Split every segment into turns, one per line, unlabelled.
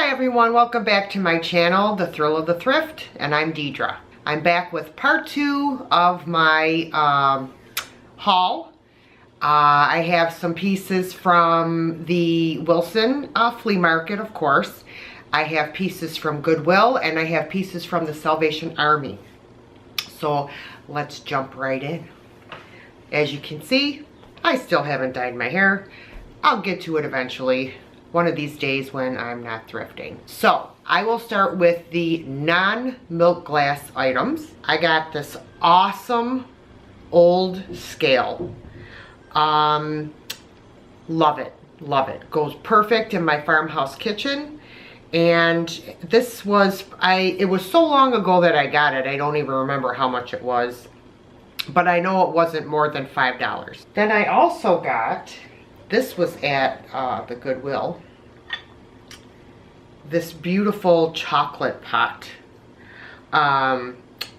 Hi everyone, welcome back to my channel, The Thrill of the Thrift, and I'm Deidre. I'm back with part 2 of my haul. I have some pieces from the Wilson flea market, of course. I have pieces from Goodwill, and I have pieces from the Salvation Army. So let's jump right in. As you can see, I still haven't dyed my hair. I'll get to it eventually, one of these days when I'm not thrifting. So I will start with the non-milk glass items. I got this awesome old scale. Love it, love it. Goes perfect in my farmhouse kitchen. And this was, it was so long ago that I got it, I don't even remember how much it was. But I know it wasn't more than $5. Then I also got, this was at the Goodwill, this beautiful chocolate pot.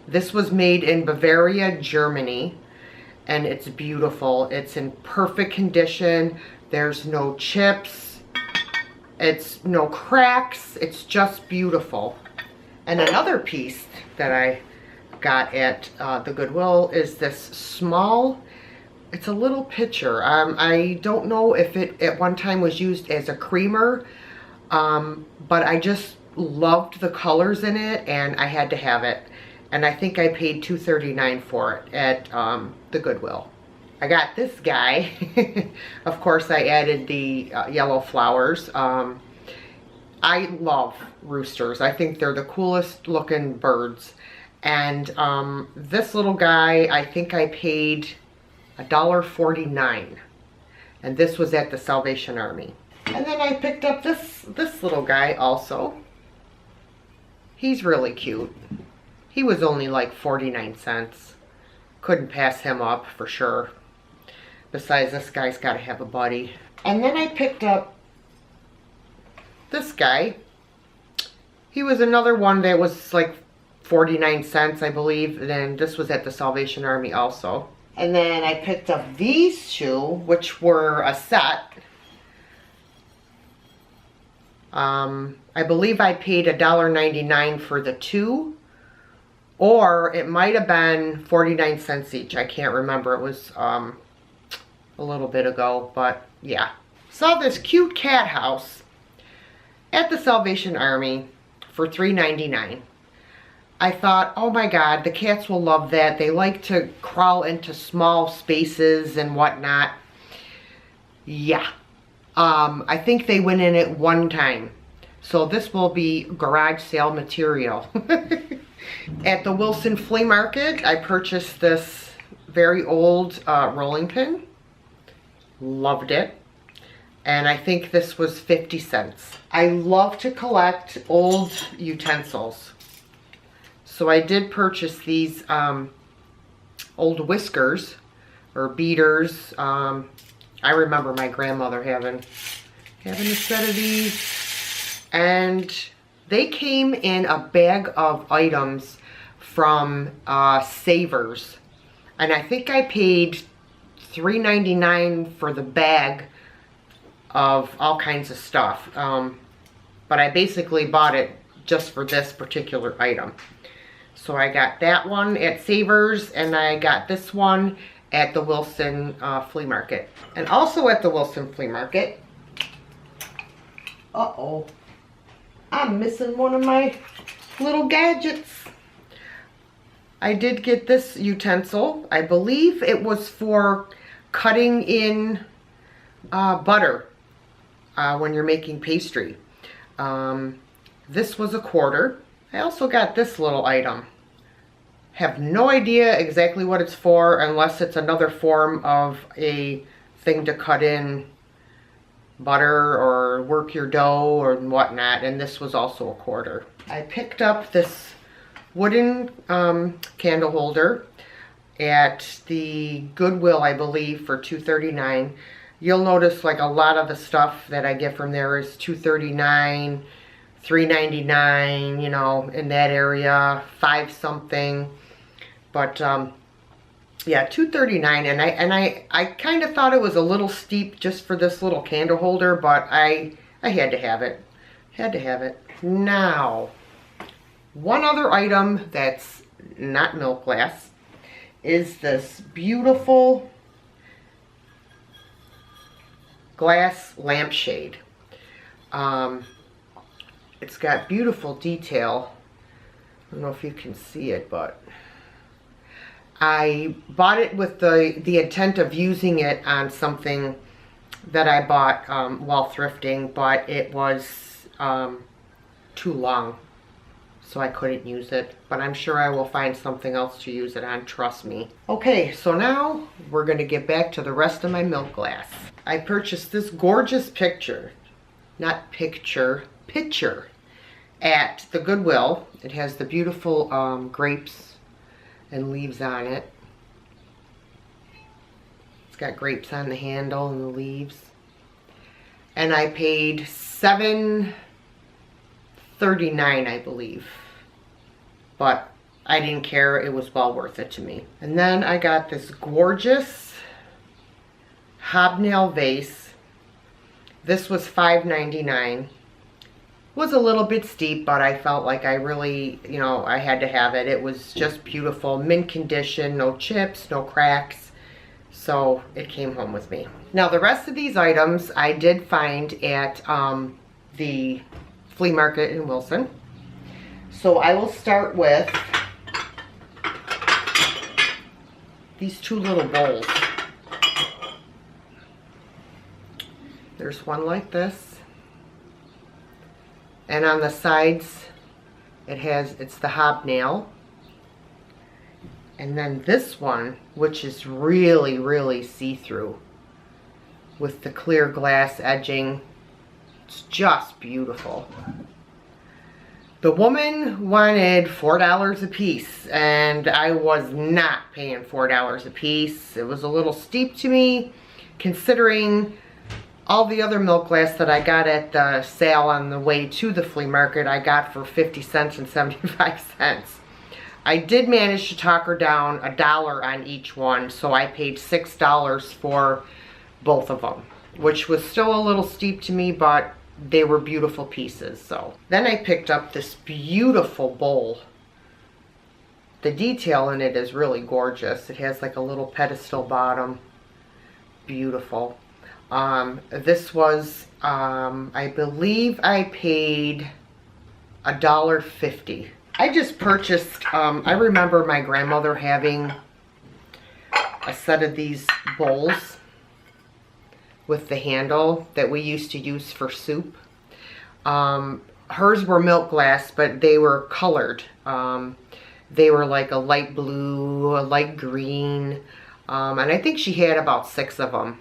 This was made in Bavaria, Germany, and it's beautiful. It's in perfect condition. There's no chips. It's no cracks. It's just beautiful. And another piece that I got at the Goodwill is this small, it's a little pitcher. I don't know if it at one time was used as a creamer, but I just loved the colors in it and I had to have it. And I think I paid $2.39 for it at the Goodwill. I got this guy. Of course, I added the yellow flowers. I love roosters. I think they're the coolest looking birds. And this little guy, I think I paid $1.49. And this was at the Salvation Army. And then I picked up this little guy also. He's really cute. He was only like 49 cents. Couldn't pass him up for sure. Besides, this guy's got to have a buddy. And then I picked up this guy. He was another one that was like 49 cents, I believe. And then this was at the Salvation Army also. And then I picked up these two, which were a set. I believe I paid $1.99 for the two. Or it might have been 49 cents each. I can't remember. It was a little bit ago, but yeah. Saw this cute cat house at the Salvation Army for $3.99. I thought, oh my God, the cats will love that. They like to crawl into small spaces and whatnot. Yeah. I think they went in it one time. So this will be garage sale material. At the Wilson Flea Market, I purchased this very old rolling pin. Loved it. And I think this was 50 cents. I love to collect old utensils. So I did purchase these old whiskers or beaters. I remember my grandmother having a set of these. And they came in a bag of items from Savers. And I think I paid $3.99 for the bag of all kinds of stuff. But I basically bought it just for this particular item. So I got that one at Savers, and I got this one at the Wilson Flea Market. And also at the Wilson Flea Market, uh-oh, I'm missing one of my little gadgets. I did get this utensil. I believe it was for cutting in butter when you're making pastry. This was $1. I also got this little item. Have no idea exactly what it's for unless it's another form of a thing to cut in butter or work your dough or whatnot, and this was also $1. I picked up this wooden candle holder at the Goodwill, I believe, for $2.39. You'll notice like a lot of the stuff that I get from there is $2.39, $3.99, you know, in that area, 5 something. But yeah, $2.39, and I kind of thought it was a little steep just for this little candle holder, but I had to have it. Had to have it. Now, one other item that's not milk glass is this beautiful glass lampshade. It's got beautiful detail. I don't know if you can see it, but I bought it with the intent of using it on something that I bought while thrifting, but it was too long, so I couldn't use it. But I'm sure I will find something else to use it on, trust me. Okay, so now we're gonna get back to the rest of my milk glass. I purchased this gorgeous pitcher at the Goodwill. It has the beautiful grapes and leaves on it. It's got grapes on the handle and the leaves. And I paid $7.39, I believe. But I didn't care. It was well worth it to me. And then I got this gorgeous Hobnail Vase. This was $5.99. Was a little bit steep, but I felt like I really, you know, I had to have it. It was just beautiful, mint condition, no chips, no cracks. So it came home with me. Now the rest of these items I did find at the flea market in Wilson. So I will start with these two little bowls. There's one like this. And on the sides, it's the hobnail. And then this one, which is really, really see-through with the clear glass edging. It's just beautiful. The woman wanted $4 a piece, and I was not paying $4 a piece. It was a little steep to me, considering all the other milk glass that I got at the sale on the way to the flea market, I got for 50 cents and 75 cents. I did manage to talk her down $1 on each one, so I paid $6 for both of them, which was still a little steep to me, but they were beautiful pieces. So then I picked up this beautiful bowl. The detail in it is really gorgeous. It has like a little pedestal bottom. Beautiful. This was, I believe I paid $1.50. I just purchased, I remember my grandmother having a set of these bowls with the handle that we used to use for soup. Hers were milk glass, but they were colored. They were like a light blue, a light green, and I think she had about 6 of them.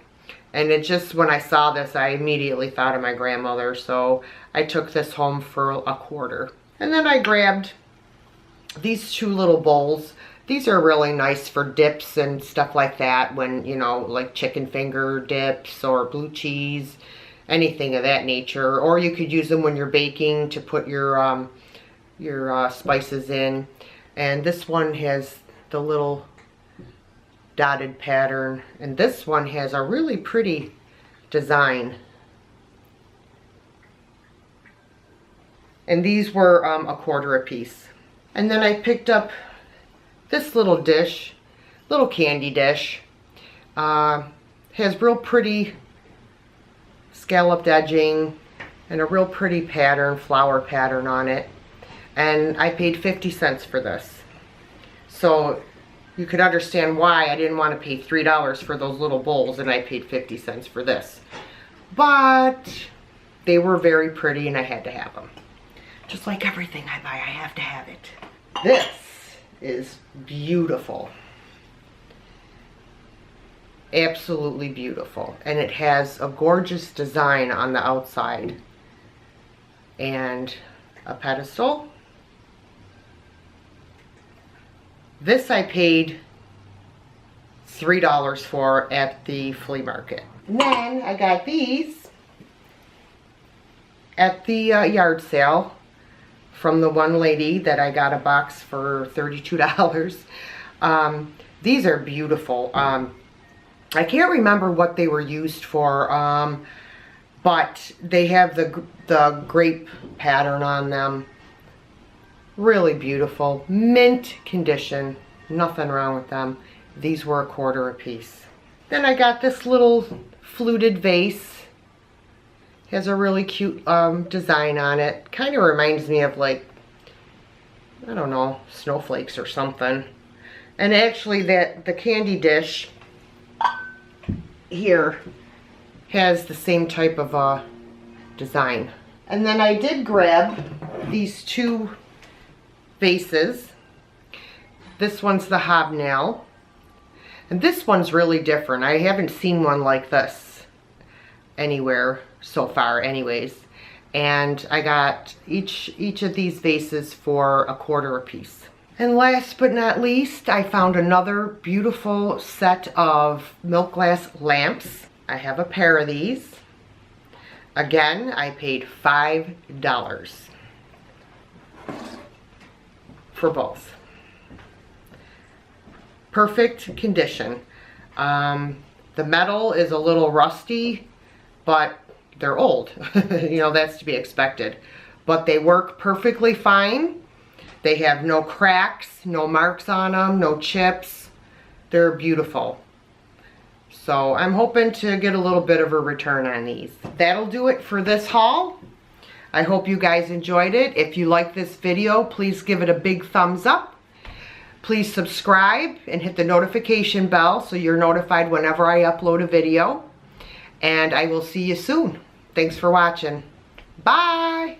And it just, when I saw this, I immediately thought of my grandmother, so I took this home for $1. And then I grabbed these 2 little bowls. These are really nice for dips and stuff like that, when, you know, like chicken finger dips or blue cheese, anything of that nature. Or you could use them when you're baking to put your spices in. And this one has the little dotted pattern, and this one has a really pretty design. And these were $1 a piece. And then I picked up this little dish, little candy dish. Has real pretty scalloped edging and a real pretty pattern, flower pattern on it. And I paid 50 cents for this. So you could understand why I didn't want to pay $3 for those little bowls and I paid 50 cents for this. But they were very pretty and I had to have them. Just like everything I buy, I have to have it. This is beautiful. Absolutely beautiful. And it has a gorgeous design on the outside. And a pedestal. This I paid $3 for at the flea market. And then I got these at the yard sale from the one lady that I got a box for $32. These are beautiful. I can't remember what they were used for. but they have the grape pattern on them. Really beautiful. Mint condition. Nothing wrong with them. These were $1 a piece. Then I got this little fluted vase. Has a really cute design on it. Kind of reminds me of, like, I don't know, snowflakes or something. And actually the candy dish here has the same type of design. And then I did grab these 2 vases. This one's the Hobnail. And this one's really different. I haven't seen one like this anywhere so far anyways. And I got each of these vases for $1 a piece. And last but not least, I found another beautiful set of milk glass lamps. I have a pair of these. Again, I paid $5 for both. Perfect condition. The metal is a little rusty, but they're old. You know, that's to be expected. But they work perfectly fine. They have no cracks, no marks on them, no chips. They're beautiful. So I'm hoping to get a little bit of a return on these. That'll do it for this haul. I hope you guys enjoyed it. If you like this video, please give it a big thumbs up. Please subscribe and hit the notification bell so you're notified whenever I upload a video. And I will see you soon. Thanks for watching. Bye!